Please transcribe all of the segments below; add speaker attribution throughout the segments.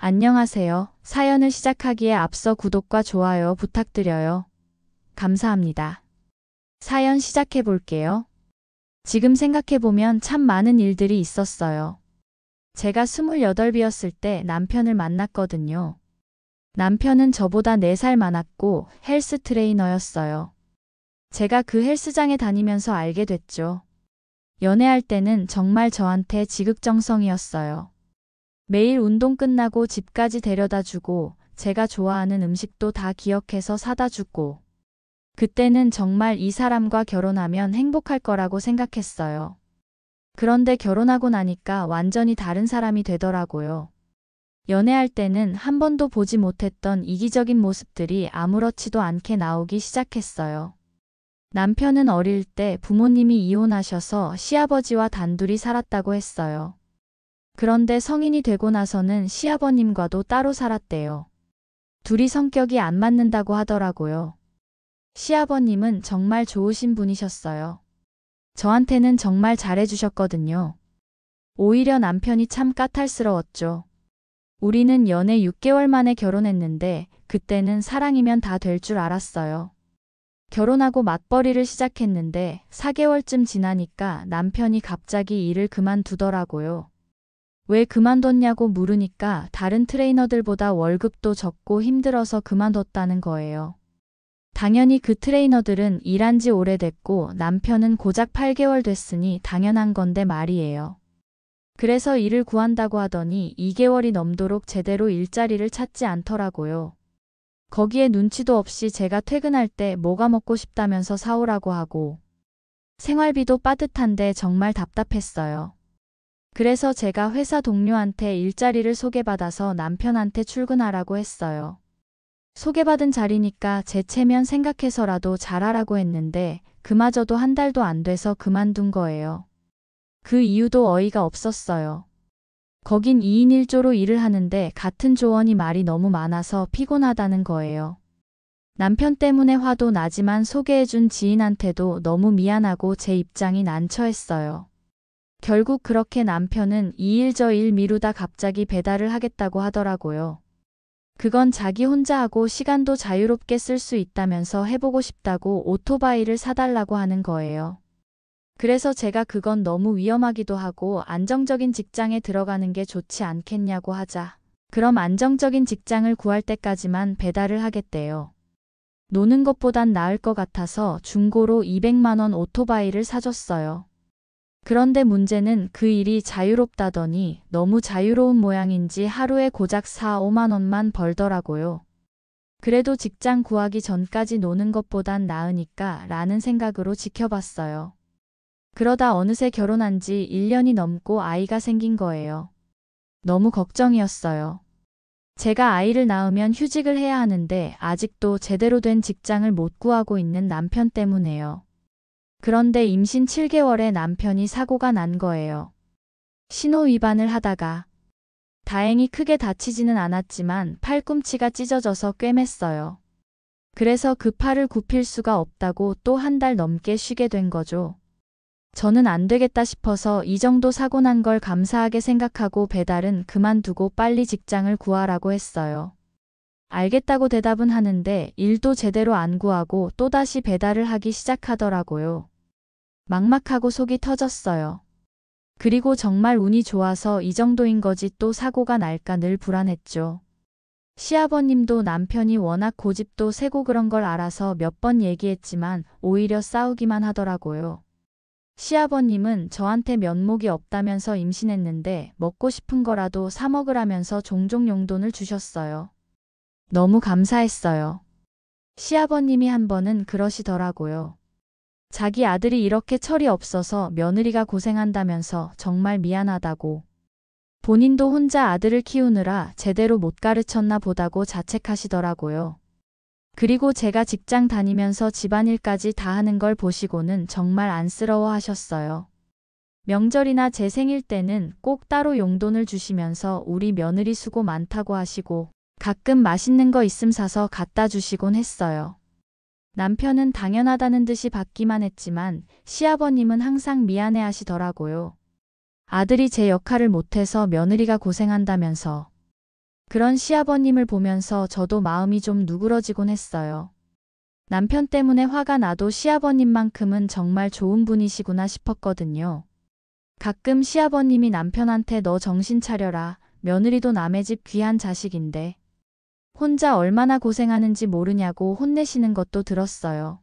Speaker 1: 안녕하세요. 사연을 시작하기에 앞서 구독과 좋아요 부탁드려요. 감사합니다. 사연 시작해 볼게요. 지금 생각해보면 참 많은 일들이 있었어요. 제가 28이었을 때 남편을 만났거든요. 남편은 저보다 4살 많았고 헬스 트레이너였어요. 제가 그 헬스장에 다니면서 알게 됐죠. 연애할 때는 정말 저한테 지극정성이었어요. 매일 운동 끝나고 집까지 데려다 주고 제가 좋아하는 음식도 다 기억해서 사다 주고 그때는 정말 이 사람과 결혼하면 행복할 거라고 생각했어요. 그런데 결혼하고 나니까 완전히 다른 사람이 되더라고요. 연애할 때는 한 번도 보지 못했던 이기적인 모습들이 아무렇지도 않게 나오기 시작했어요. 남편은 어릴 때 부모님이 이혼하셔서 시아버지와 단둘이 살았다고 했어요. 그런데 성인이 되고 나서는 시아버님과도 따로 살았대요. 둘이 성격이 안 맞는다고 하더라고요. 시아버님은 정말 좋으신 분이셨어요. 저한테는 정말 잘해주셨거든요. 오히려 남편이 참 까탈스러웠죠. 우리는 연애 6개월 만에 결혼했는데 그때는 사랑이면 다 될 줄 알았어요. 결혼하고 맞벌이를 시작했는데 4개월쯤 지나니까 남편이 갑자기 일을 그만두더라고요. 왜 그만뒀냐고 물으니까 다른 트레이너들보다 월급도 적고 힘들어서 그만뒀다는 거예요. 당연히 그 트레이너들은 일한 지 오래됐고 남편은 고작 8개월 됐으니 당연한 건데 말이에요. 그래서 일을 구한다고 하더니 2개월이 넘도록 제대로 일자리를 찾지 않더라고요. 거기에 눈치도 없이 제가 퇴근할 때 뭐가 먹고 싶다면서 사오라고 하고 생활비도 빠듯한데 정말 답답했어요. 그래서 제가 회사 동료한테 일자리를 소개받아서 남편한테 출근하라고 했어요. 소개받은 자리니까 제 체면 생각해서라도 잘하라고 했는데 그마저도 한 달도 안 돼서 그만둔 거예요. 그 이유도 어이가 없었어요. 거긴 2인 1조로 일을 하는데 같은 조원이 말이 너무 많아서 피곤하다는 거예요. 남편 때문에 화도 나지만 소개해준 지인한테도 너무 미안하고 제 입장이 난처했어요. 결국 그렇게 남편은 이 일 저 일 미루다 갑자기 배달을 하겠다고 하더라고요. 그건 자기 혼자 하고 시간도 자유롭게 쓸 수 있다면서 해보고 싶다고 오토바이를 사달라고 하는 거예요. 그래서 제가 그건 너무 위험하기도 하고 안정적인 직장에 들어가는 게 좋지 않겠냐고 하자. 그럼 안정적인 직장을 구할 때까지만 배달을 하겠대요. 노는 것보단 나을 것 같아서 중고로 200만 원 오토바이를 사줬어요. 그런데 문제는 그 일이 자유롭다더니 너무 자유로운 모양인지 하루에 고작 4, 5만 원만 벌더라고요. 그래도 직장 구하기 전까지 노는 것보단 나으니까 라는 생각으로 지켜봤어요. 그러다 어느새 결혼한 지 1년이 넘고 아이가 생긴 거예요. 너무 걱정이었어요. 제가 아이를 낳으면 휴직을 해야 하는데 아직도 제대로 된 직장을 못 구하고 있는 남편 때문에요. 그런데 임신 7개월에 남편이 사고가 난 거예요. 신호 위반을 하다가 다행히 크게 다치지는 않았지만 팔꿈치가 찢어져서 꿰맸어요. 그래서 그 팔을 굽힐 수가 없다고 또 한 달 넘게 쉬게 된 거죠. 저는 안 되겠다 싶어서 이 정도 사고 난 걸 감사하게 생각하고 배달은 그만두고 빨리 직장을 구하라고 했어요. 알겠다고 대답은 하는데 일도 제대로 안 구하고 또다시 배달을 하기 시작하더라고요. 막막하고 속이 터졌어요. 그리고 정말 운이 좋아서 이 정도인 거지 또 사고가 날까 늘 불안했죠. 시아버님도 남편이 워낙 고집도 세고 그런 걸 알아서 몇 번 얘기했지만 오히려 싸우기만 하더라고요. 시아버님은 저한테 면목이 없다면서 임신했는데 먹고 싶은 거라도 사 먹으라면서 종종 용돈을 주셨어요. 너무 감사했어요. 시아버님이 한 번은 그러시더라고요. 자기 아들이 이렇게 철이 없어서 며느리가 고생한다면서 정말 미안하다고. 본인도 혼자 아들을 키우느라 제대로 못 가르쳤나 보다고 자책하시더라고요. 그리고 제가 직장 다니면서 집안일까지 다 하는 걸 보시고는 정말 안쓰러워 하셨어요. 명절이나 제 생일 때는 꼭 따로 용돈을 주시면서 우리 며느리 수고 많다고 하시고 가끔 맛있는 거 있음 사서 갖다 주시곤 했어요. 남편은 당연하다는 듯이 받기만 했지만 시아버님은 항상 미안해 하시더라고요. 아들이 제 역할을 못해서 며느리가 고생한다면서. 그런 시아버님을 보면서 저도 마음이 좀 누그러지곤 했어요. 남편 때문에 화가 나도 시아버님만큼은 정말 좋은 분이시구나 싶었거든요. 가끔 시아버님이 남편한테 너 정신 차려라. 며느리도 남의 집 귀한 자식인데 혼자 얼마나 고생하는지 모르냐고 혼내시는 것도 들었어요.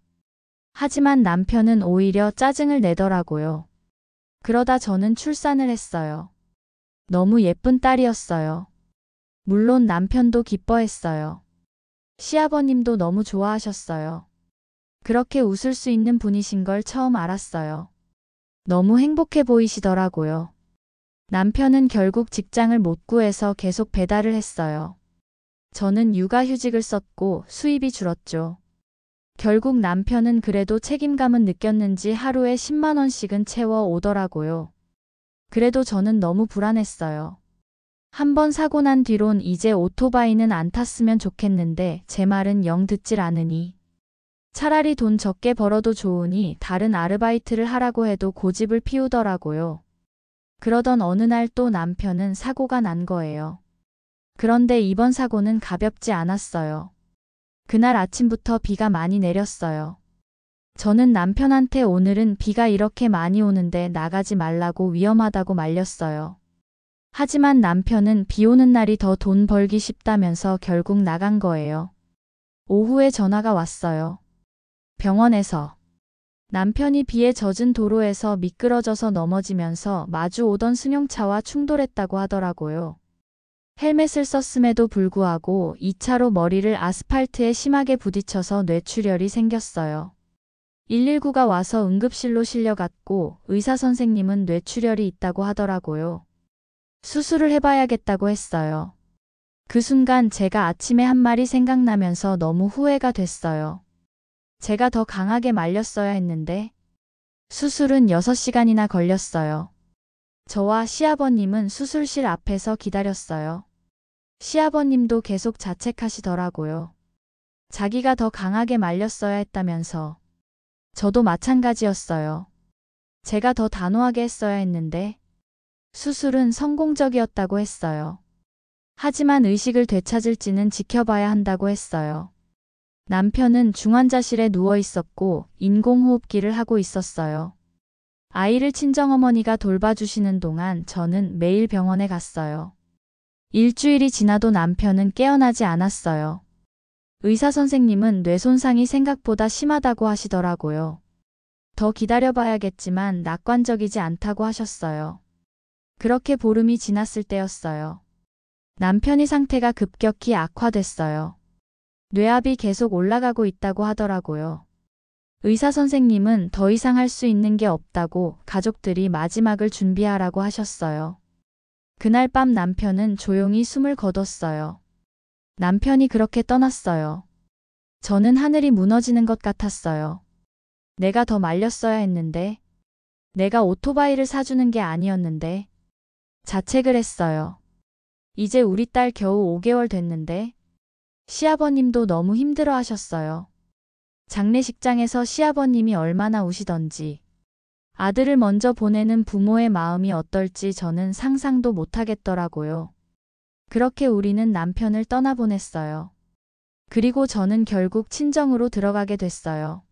Speaker 1: 하지만 남편은 오히려 짜증을 내더라고요. 그러다 저는 출산을 했어요. 너무 예쁜 딸이었어요. 물론 남편도 기뻐했어요. 시아버님도 너무 좋아하셨어요. 그렇게 웃을 수 있는 분이신 걸 처음 알았어요. 너무 행복해 보이시더라고요. 남편은 결국 직장을 못 구해서 계속 배달을 했어요. 저는 육아휴직을 썼고 수입이 줄었죠. 결국 남편은 그래도 책임감은 느꼈는지 하루에 10만 원씩은 채워 오더라고요. 그래도 저는 너무 불안했어요. 한번 사고 난 뒤론 이제 오토바이는 안 탔으면 좋겠는데 제 말은 영 듣질 않으니 차라리 돈 적게 벌어도 좋으니 다른 아르바이트를 하라고 해도 고집을 피우더라고요. 그러던 어느 날 또 남편은 사고가 난 거예요. 그런데 이번 사고는 가볍지 않았어요. 그날 아침부터 비가 많이 내렸어요. 저는 남편한테 오늘은 비가 이렇게 많이 오는데 나가지 말라고 위험하다고 말렸어요. 하지만 남편은 비 오는 날이 더 돈 벌기 쉽다면서 결국 나간 거예요. 오후에 전화가 왔어요. 병원에서 남편이 비에 젖은 도로에서 미끄러져서 넘어지면서 마주 오던 승용차와 충돌했다고 하더라고요. 헬멧을 썼음에도 불구하고 2차로 머리를 아스팔트에 심하게 부딪혀서 뇌출혈이 생겼어요. 119가 와서 응급실로 실려갔고 의사 선생님은 뇌출혈이 있다고 하더라고요. 수술을 해봐야겠다고 했어요. 그 순간 제가 아침에 한 말이 생각나면서 너무 후회가 됐어요. 제가 더 강하게 말렸어야 했는데 수술은 6시간이나 걸렸어요. 저와 시아버님은 수술실 앞에서 기다렸어요. 시아버님도 계속 자책하시더라고요. 자기가 더 강하게 말렸어야 했다면서. 저도 마찬가지였어요. 제가 더 단호하게 했어야 했는데 수술은 성공적이었다고 했어요. 하지만 의식을 되찾을지는 지켜봐야 한다고 했어요. 남편은 중환자실에 누워 있었고 인공호흡기를 하고 있었어요. 아이를 친정어머니가 돌봐주시는 동안 저는 매일 병원에 갔어요. 일주일이 지나도 남편은 깨어나지 않았어요. 의사 선생님은 뇌 손상이 생각보다 심하다고 하시더라고요. 더 기다려봐야겠지만 낙관적이지 않다고 하셨어요. 그렇게 보름이 지났을 때였어요. 남편이 상태가 급격히 악화됐어요. 뇌압이 계속 올라가고 있다고 하더라고요. 의사 선생님은 더 이상 할 수 있는 게 없다고 가족들이 마지막을 준비하라고 하셨어요. 그날 밤 남편은 조용히 숨을 거뒀어요. 남편이 그렇게 떠났어요. 저는 하늘이 무너지는 것 같았어요. 내가 더 말렸어야 했는데, 내가 오토바이를 사주는 게 아니었는데, 자책을 했어요. 이제 우리 딸 겨우 5개월 됐는데, 시아버님도 너무 힘들어 하셨어요. 장례식장에서 시아버님이 얼마나 우시던지, 아들을 먼저 보내는 부모의 마음이 어떨지 저는 상상도 못하겠더라고요. 그렇게 우리는 남편을 떠나보냈어요. 그리고 저는 결국 친정으로 들어가게 됐어요.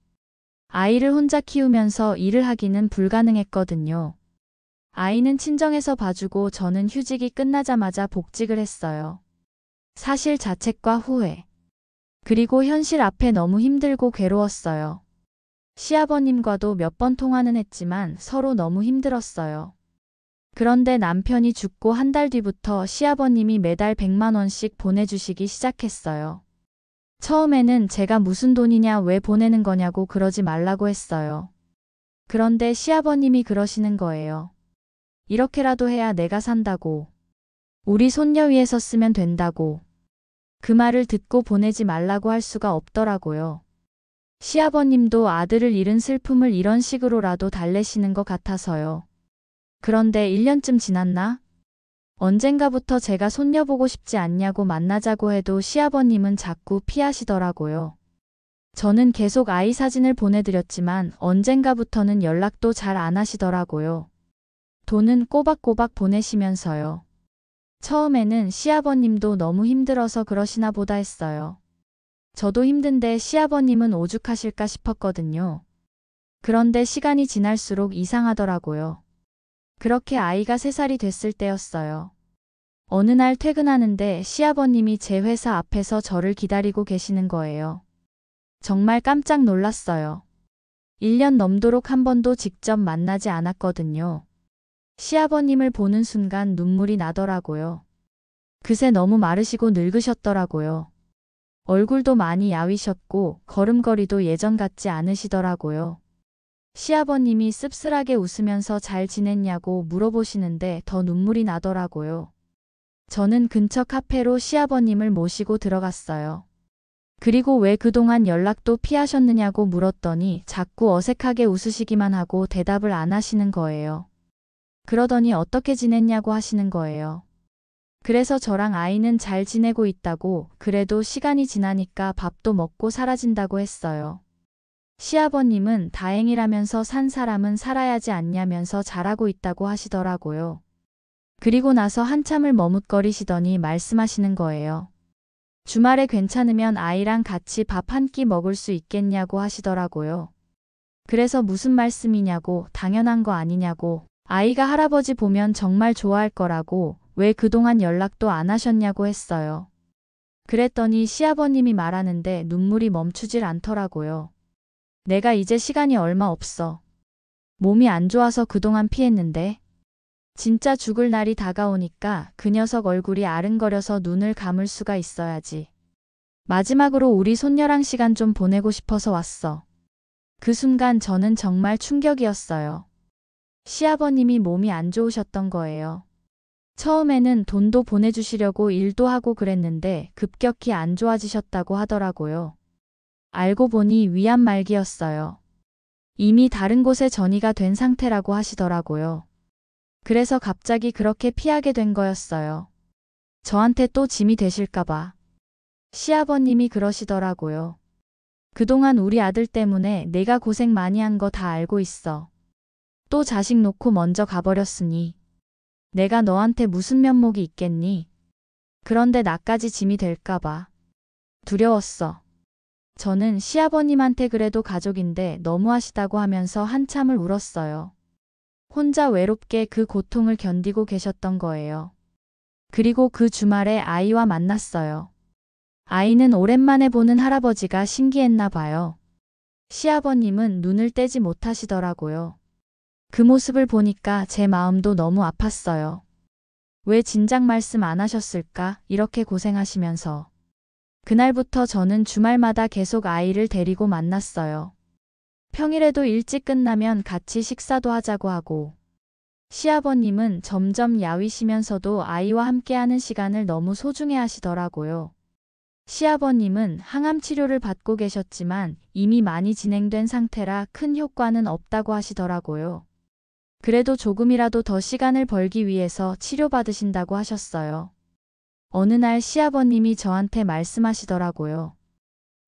Speaker 1: 아이를 혼자 키우면서 일을 하기는 불가능했거든요. 아이는 친정에서 봐주고 저는 휴직이 끝나자마자 복직을 했어요. 사실 자책과 후회, 그리고 현실 앞에 너무 힘들고 괴로웠어요. 시아버님과도 몇 번 통화는 했지만 서로 너무 힘들었어요. 그런데 남편이 죽고 한 달 뒤부터 시아버님이 매달 100만 원씩 보내주시기 시작했어요. 처음에는 제가 무슨 돈이냐 왜 보내는 거냐고 그러지 말라고 했어요. 그런데 시아버님이 그러시는 거예요. 이렇게라도 해야 내가 산다고. 우리 손녀 위해서 쓰면 된다고. 그 말을 듣고 보내지 말라고 할 수가 없더라고요. 시아버님도 아들을 잃은 슬픔을 이런 식으로라도 달래시는 것 같아서요. 그런데 1년쯤 지났나? 언젠가부터 제가 손녀 보고 싶지 않냐고 만나자고 해도 시아버님은 자꾸 피하시더라고요. 저는 계속 아이 사진을 보내드렸지만 언젠가부터는 연락도 잘 안 하시더라고요. 돈은 꼬박꼬박 보내시면서요. 처음에는 시아버님도 너무 힘들어서 그러시나 보다 했어요. 저도 힘든데 시아버님은 오죽하실까 싶었거든요. 그런데 시간이 지날수록 이상하더라고요. 그렇게 아이가 3살이 됐을 때였어요. 어느 날 퇴근하는데 시아버님이 제 회사 앞에서 저를 기다리고 계시는 거예요. 정말 깜짝 놀랐어요. 1년 넘도록 한 번도 직접 만나지 않았거든요. 시아버님을 보는 순간 눈물이 나더라고요. 그새 너무 마르시고 늙으셨더라고요. 얼굴도 많이 야위셨고 걸음걸이도 예전 같지 않으시더라고요. 시아버님이 씁쓸하게 웃으면서 잘 지냈냐고 물어보시는데 더 눈물이 나더라고요. 저는 근처 카페로 시아버님을 모시고 들어갔어요. 그리고 왜 그동안 연락도 피하셨느냐고 물었더니 자꾸 어색하게 웃으시기만 하고 대답을 안 하시는 거예요. 그러더니 어떻게 지냈냐고 하시는 거예요. 그래서 저랑 아이는 잘 지내고 있다고, 그래도 시간이 지나니까 밥도 먹고 사라진다고 했어요. 시아버님은 다행이라면서 산 사람은 살아야지 않냐면서 잘하고 있다고 하시더라고요. 그리고 나서 한참을 머뭇거리시더니 말씀하시는 거예요. 주말에 괜찮으면 아이랑 같이 밥 한 끼 먹을 수 있겠냐고 하시더라고요. 그래서 무슨 말씀이냐고, 당연한 거 아니냐고, 아이가 할아버지 보면 정말 좋아할 거라고, 왜 그동안 연락도 안 하셨냐고 했어요. 그랬더니 시아버님이 말하는데 눈물이 멈추질 않더라고요. 내가 이제 시간이 얼마 없어. 몸이 안 좋아서 그동안 피했는데. 진짜 죽을 날이 다가오니까 그 녀석 얼굴이 아른거려서 눈을 감을 수가 있어야지. 마지막으로 우리 손녀랑 시간 좀 보내고 싶어서 왔어. 그 순간 저는 정말 충격이었어요. 시아버님이 몸이 안 좋으셨던 거예요. 처음에는 돈도 보내주시려고 일도 하고 그랬는데 급격히 안 좋아지셨다고 하더라고요. 알고 보니 위암 말기였어요. 이미 다른 곳에 전이가 된 상태라고 하시더라고요. 그래서 갑자기 그렇게 피하게 된 거였어요. 저한테 또 짐이 되실까봐. 시아버님이 그러시더라고요. 그동안 우리 아들 때문에 내가 고생 많이 한 거 다 알고 있어. 또 자식 놓고 먼저 가버렸으니. 내가 너한테 무슨 면목이 있겠니? 그런데 나까지 짐이 될까봐. 두려웠어. 저는 시아버님한테 그래도 가족인데 너무하시다고 하면서 한참을 울었어요. 혼자 외롭게 그 고통을 견디고 계셨던 거예요. 그리고 그 주말에 아이와 만났어요. 아이는 오랜만에 보는 할아버지가 신기했나 봐요. 시아버님은 눈을 떼지 못하시더라고요. 그 모습을 보니까 제 마음도 너무 아팠어요. 왜 진작 말씀 안 하셨을까? 이렇게 고생하시면서. 그날부터 저는 주말마다 계속 아이를 데리고 만났어요. 평일에도 일찍 끝나면 같이 식사도 하자고 하고. 시아버님은 점점 야위시면서도 아이와 함께하는 시간을 너무 소중해 하시더라고요. 시아버님은 항암 치료를 받고 계셨지만 이미 많이 진행된 상태라 큰 효과는 없다고 하시더라고요. 그래도 조금이라도 더 시간을 벌기 위해서 치료받으신다고 하셨어요. 어느 날 시아버님이 저한테 말씀하시더라고요.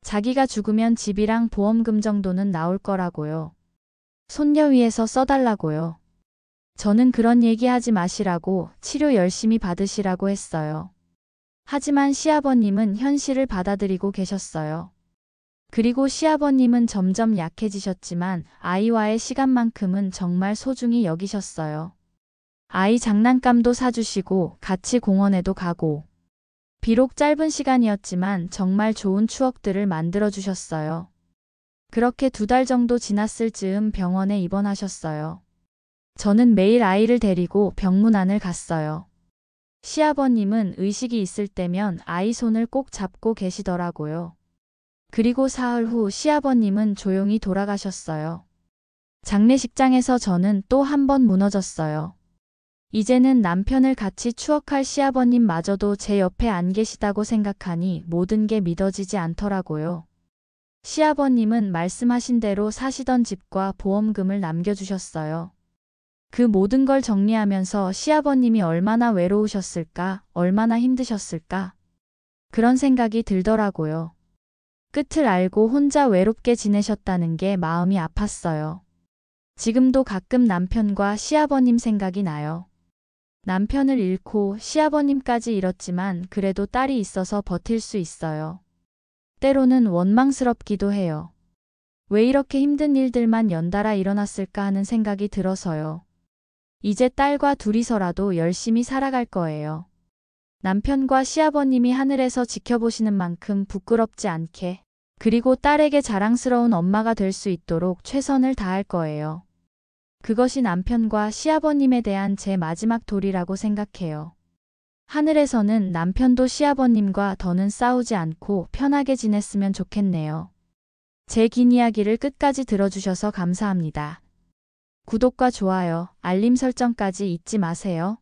Speaker 1: 자기가 죽으면 집이랑 보험금 정도는 나올 거라고요. 손녀 위해서 써달라고요. 저는 그런 얘기 하지 마시라고, 치료 열심히 받으시라고 했어요. 하지만 시아버님은 현실을 받아들이고 계셨어요. 그리고 시아버님은 점점 약해지셨지만 아이와의 시간만큼은 정말 소중히 여기셨어요. 아이 장난감도 사주시고 같이 공원에도 가고. 비록 짧은 시간이었지만 정말 좋은 추억들을 만들어주셨어요. 그렇게 2달 정도 지났을 즈음 병원에 입원하셨어요. 저는 매일 아이를 데리고 병문안을 갔어요. 시아버님은 의식이 있을 때면 아이 손을 꼭 잡고 계시더라고요. 그리고 사흘 후 시아버님은 조용히 돌아가셨어요. 장례식장에서 저는 또 한 번 무너졌어요. 이제는 남편을 같이 추억할 시아버님마저도 제 옆에 안 계시다고 생각하니 모든 게 믿어지지 않더라고요. 시아버님은 말씀하신 대로 사시던 집과 보험금을 남겨주셨어요. 그 모든 걸 정리하면서 시아버님이 얼마나 외로우셨을까, 얼마나 힘드셨을까. 그런 생각이 들더라고요. 끝을 알고 혼자 외롭게 지내셨다는 게 마음이 아팠어요. 지금도 가끔 남편과 시아버님 생각이 나요. 남편을 잃고 시아버님까지 잃었지만 그래도 딸이 있어서 버틸 수 있어요. 때로는 원망스럽기도 해요. 왜 이렇게 힘든 일들만 연달아 일어났을까 하는 생각이 들어서요. 이제 딸과 둘이서라도 열심히 살아갈 거예요. 남편과 시아버님이 하늘에서 지켜보시는 만큼 부끄럽지 않게, 그리고 딸에게 자랑스러운 엄마가 될 수 있도록 최선을 다할 거예요. 그것이 남편과 시아버님에 대한 제 마지막 도리라고 생각해요. 하늘에서는 남편도 시아버님과 더는 싸우지 않고 편하게 지냈으면 좋겠네요. 제 긴 이야기를 끝까지 들어주셔서 감사합니다. 구독과 좋아요, 알림 설정까지 잊지 마세요.